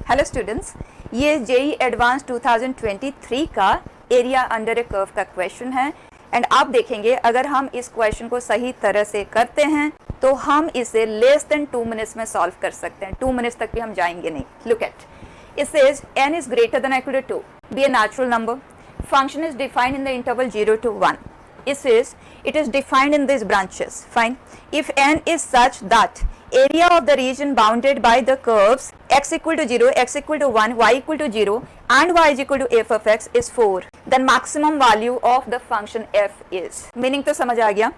Hello students, ये JEE advance 2023 का area under ए curve का क्वेश्चन है एंड आप देखेंगे अगर हम इस क्वेश्चन को सही तरह से करते हैं तो हम इसे लेस देन 2 मिनट्स में सॉल्व कर सकते हैं। 2 मिनट्स तक भी हम जाएंगे नहीं। Look at, it says n is greater than or equal to 2, be a natural number, function is defined in the interval 0 to 1. It says it is defined in these branches. Fine. If n is such that area of the region bounded by the curves x equal to 0, x equal to 1, y equal to 0 and y is equal to f of x is 4, then maximum value of the function f is. Meaning तो समझ आ गया?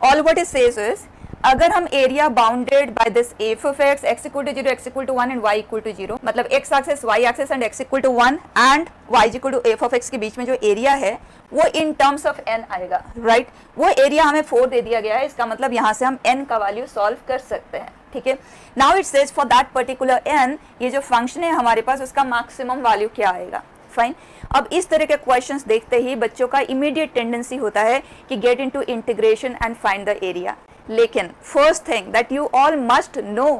All what it says is अगर हम area bounded by this F of X, X equal to 0, X equal to 1 and Y equal to 0, मतलब X axis, Y axis and X equal to 1 and Y equal to F of X के बीच में जो area है वो in terms of N आएगा, right? वो area हमें 4 दे दिया गया है, इसका मतलब यहाँ से हम एन का वैल्यू सॉल्व कर सकते हैं। ठीक है, now it says for that particular N, ये जो फंक्शन है हमारे पास उसका मैक्सिमम वैल्यू क्या आएगा। फाइन। अब इस तरह के क्वेश्चंस देखते ही बच्चों का इमीडिएट टेंडेंसी होता है कि get into integration and find the area. लेकिन first thing that you all must know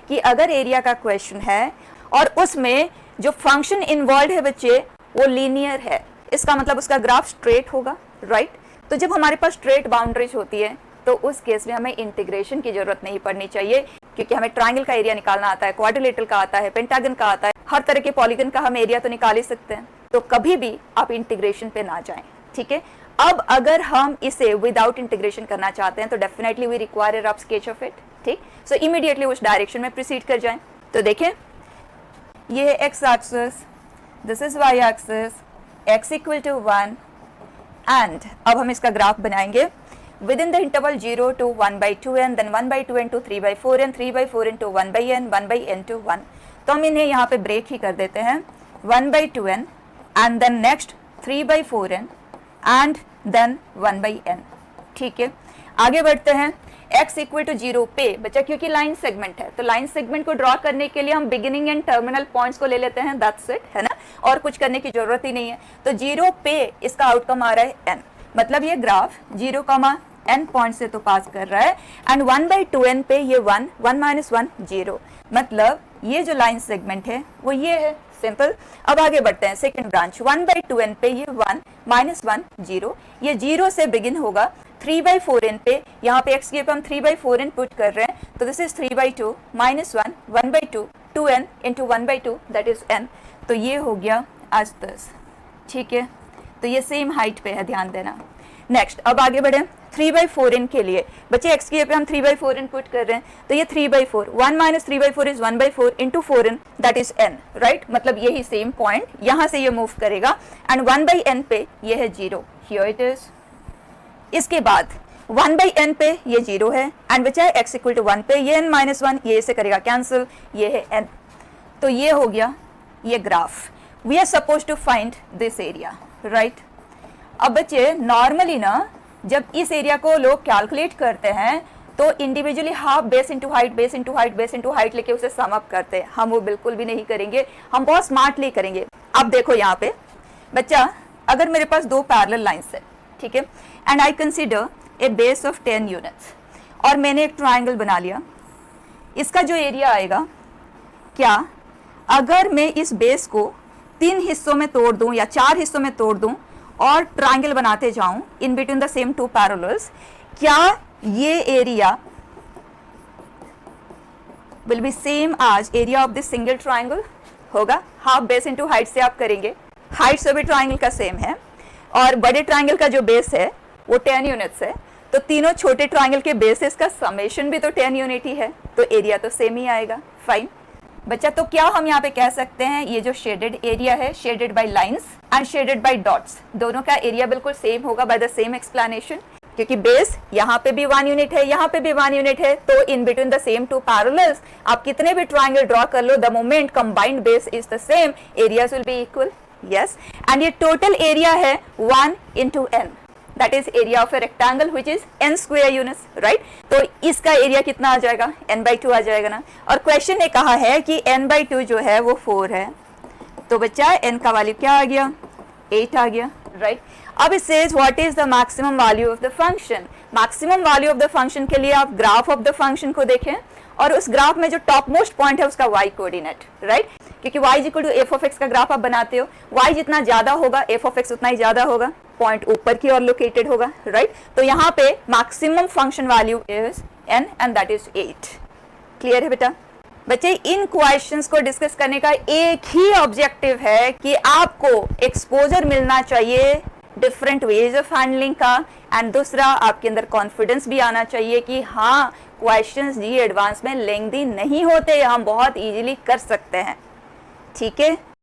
कि अगर एरिया का क्वेश्चन है और उसमें जो फंक्शन इन्वॉल्व है बच्चे वो लीनियर है, इसका मतलब उसका ग्राफ स्ट्रेट होगा, राइट? तो जब हमारे पास स्ट्रेट बाउंड्रीज होती है तो उस केस में हमें इंटीग्रेशन की जरूरत नहीं पड़नी चाहिए, क्योंकि हमें ट्राइंगल का एरिया निकालना आता है, क्वाड्रिलेटरल का आता है, पेंटागन का आता है, हर तरह के पॉलीगन का हम एरिया तो निकाल ही सकते हैं। तो कभी भी आप इंटीग्रेशन पे ना जाएं। ठीक है, अब अगर हम इसे विदाउट इंटीग्रेशन करना चाहते हैं तो definitely we require a rough sketch of it. ठीक, सो इमीडिएटली उस डायरेक्शन में प्रोसीड कर जाएं। तो देखें, ये है X axis, this is Y axis, X equal to 1 and अब हम इसका ग्राफ बनाएंगे within the interval 0 to 1/2n, then 1/2n to 3/4n, 3/4n to 1/n, 1/n to 1। तो हम इन्हें यहाँ पे ब्रेक ही कर देते हैं, 1/2n and then next 3/4n and then 1/n। ठीक है, आगे बढ़ते हैं। x इक्वल टू 0 पे बच्चा, क्योंकि लाइन सेगमेंट है तो लाइन सेगमेंट को ड्रॉ करने के लिए हम बिगिनिंग एंड टर्मिनल पॉइंट्स को ले लेते हैं, दैट्स इट, है ना? और कुछ करने की जरूरत ही नहीं है। तो 0 पे इसका आउटकम आ रहा है n, मतलब ये ग्राफ 0, n पॉइंट से तो पास कर रहा है एंड 1/2n पे ये 1, 1 - 1 0, मतलब ये जो लाइन सेगमेंट है वो ये है। सिंपल। अब आगे बढ़ते हैं, सेकंड ब्रांच 1/2n पे ये 1, -1 0, ये 0 से बिगिन होगा 3/4n पे, यहाँ पे x के ऊपर हम 3/4n पुट कर रहे हैं तो this is 3/2 -1 1/2 2n into 1/2 that is n। तो ये हो गया आज 10। ठीक है, तो ये सेम हाइट पे है, ध्यान देना। नेक्स्ट, अब आगे बढ़े 3/4n के लिए बच्चे, x के पे हम 3/4n पुट कर रहे हैं तो ये 3/4, 1 - 3/4 is 1/4 into 4n that is n, right? मतलब यही सेम पॉइंट यहाँ से ये मूव करेगा एंड 1/n पे ये है 0, हियर इट इज। इसके बाद 1/n पे ये 0 है एंड बचा है x इक्वल टू 1 पे ये n - 1, ये इसे करेगा कैंसिल, ये है n। तो ये हो गया ये graph. We are suppose to find this area, right? अब बच्चे नॉर्मली ना जब इस एरिया को लोग कैलकुलेट करते हैं तो individually half base into height, base into height, base into height लेके उसे सम अप करते हैं। हम वो बिल्कुल भी नहीं करेंगे, हम बहुत स्मार्टली करेंगे। अब देखो यहाँ पे बच्चा, अगर मेरे पास 2 पैरेलल लाइंस है, ठीक है, and I consider a base of 10 units और मैंने एक ट्राइंगल बना लिया, इसका जो एरिया आएगा, क्या अगर मैं इस बेस को 3 हिस्सों में तोड़ दूं या 4 हिस्सों में तोड़ दूं और ट्राइंगल बनाते जाऊं in between the same 2 parallels, क्या ये area will be same as area of this single triangle? होगा। हाफ बेस इनटू हाइट से आप करेंगे, हाइट से भी ट्राइंगल का सेम है और बड़े ट्राइंगल का जो बेस है वो 10 यूनिट्स है, तो तीनों छोटे ट्राइंगल के बेसिस का समेशन भी तो 10 यूनिट ही है, तो एरिया तो सेम ही आएगा। फाइन बच्चा, तो क्या हम यहाँ पे कह सकते हैं ये जो शेडेड एरिया है, shaded by lines and shaded by dots, दोनों का एरिया बिल्कुल सेम होगा बाय द सेम एक्सप्लेनेशन, क्योंकि बेस यहाँ पे भी 1 यूनिट है, यहाँ पे भी 1 यूनिट है, तो in between the same 2 parallels आप कितने भी ट्राइंगल ड्रॉ कर लो, the moment combined base is the same, areas will be equal. Yes, and ये टोटल एरिया है 1 into n, that is area of a rectangle which is n square units, right? तो इसका area कितना आ जाएगा? n/2 आ जाएगा ना। और question ने कहा है कि n/2 जो है वो 4 है, तो बच्चा n का वैल्यू क्या आ गया? 8 आ गया, राइट? अब it says what is the maximum value of the function. Maximum value of the function के लिए आप ग्राफ ऑफ द फंक्शन को देखें और उस ग्राफ में जो टॉप मोस्ट पॉइंट है उसका y कोऑर्डिनेट, राइट? क्योंकि y is equal to F of X का ग्राफ आप बनाते हो, y जितना ज्यादा होगा एफ ऑफ एक्स उतना ही ज्यादा होगा, पॉइंट ऊपर की ओर लोकेटेड होगा, राइट। तो यहाँ पे maximum function value is n and that is 8। Clear है बेटा? बच्चे इन क्वेश्चंस को डिस्कस करने का एक ही ऑब्जेक्टिव है कि आपको एक्सपोजर मिलना चाहिए डिफरेंट वेज ऑफ हैंडलिंग का, एंड दूसरा आपके अंदर कॉन्फिडेंस भी आना चाहिए कि हाँ क्वेश्चंस जी एडवांस में लेंथी नहीं होते, हम बहुत इजीली कर सकते हैं। ठीक है।